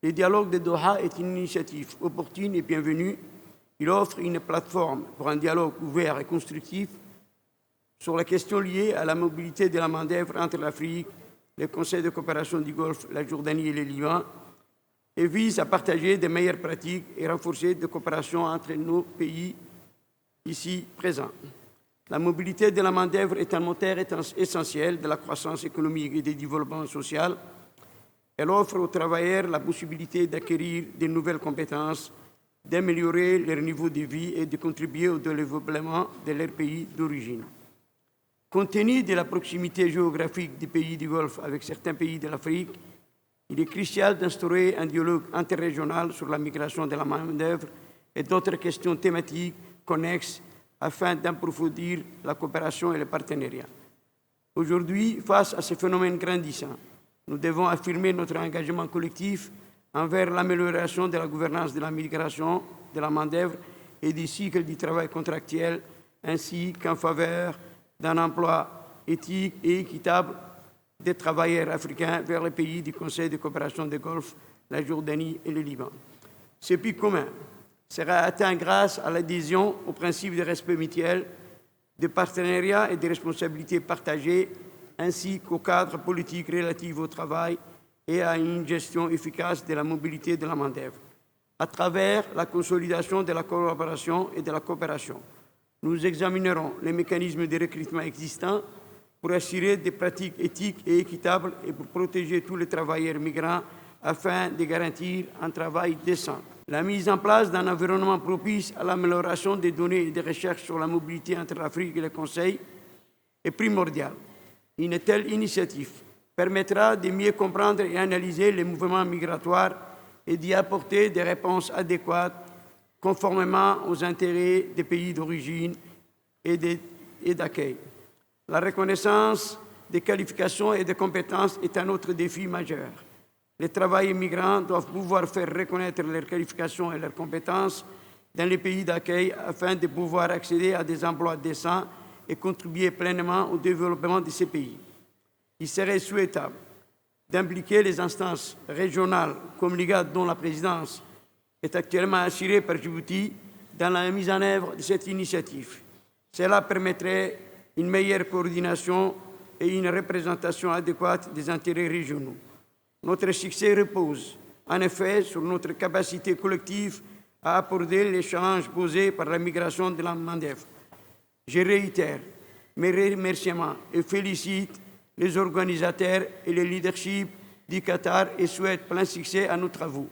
Le dialogue de Doha est une initiative opportune et bienvenue. Il offre une plateforme pour un dialogue ouvert et constructif sur la question liée à la mobilité de la main-d'œuvre entre l'Afrique, le Conseil de coopération du Golfe, la Jordanie et le Liban, et vise à partager de meilleures pratiques et renforcer de coopération entre nos pays ici présents. La mobilité de la main-d'œuvre est un moteur essentiel de la croissance économique et du développement social. Elle offre aux travailleurs la possibilité d'acquérir de nouvelles compétences, d'améliorer leur niveau de vie et de contribuer au développement de leur pays d'origine. Compte tenu de la proximité géographique des pays du Golfe avec certains pays de l'Afrique, il est crucial d'instaurer un dialogue interrégional sur la migration de la main-d'œuvre et d'autres questions thématiques connexes afin d'approfondir la coopération et le partenariat. Aujourd'hui, face à ce phénomène grandissant, nous devons affirmer notre engagement collectif envers l'amélioration de la gouvernance de la migration de la main-d'œuvre et du cycle du travail contractuel, ainsi qu'en faveur d'un emploi éthique et équitable des travailleurs africains vers les pays du Conseil de coopération du Golfe, la Jordanie et le Liban. Ce but commun sera atteint grâce à l'adhésion aux principes de respect mutuel, de partenariat et de responsabilité partagée, ainsi qu'au cadre politique relatif au travail et à une gestion efficace de la mobilité de la main-d'œuvre. À travers la consolidation de la collaboration et de la coopération, nous examinerons les mécanismes de recrutement existants pour assurer des pratiques éthiques et équitables et pour protéger tous les travailleurs migrants afin de garantir un travail décent. La mise en place d'un environnement propice à l'amélioration des données et des recherches sur la mobilité entre l'Afrique et le Conseil est primordiale. Une telle initiative permettra de mieux comprendre et analyser les mouvements migratoires et d'y apporter des réponses adéquates conformément aux intérêts des pays d'origine et d'accueil. La reconnaissance des qualifications et des compétences est un autre défi majeur. Les travailleurs migrants doivent pouvoir faire reconnaître leurs qualifications et leurs compétences dans les pays d'accueil afin de pouvoir accéder à des emplois décents et contribuer pleinement au développement de ces pays. Il serait souhaitable d'impliquer les instances régionales comme l'IGAD, dont la présidence est actuellement assurée par Djibouti, dans la mise en œuvre de cette initiative. Cela permettrait une meilleure coordination et une représentation adéquate des intérêts régionaux. Notre succès repose, en effet, sur notre capacité collective à aborder les challenges posés par la migration de la main-d'œuvre. Je réitère mes remerciements et félicite les organisateurs et le leadership du Qatar et souhaite plein succès à nos travaux.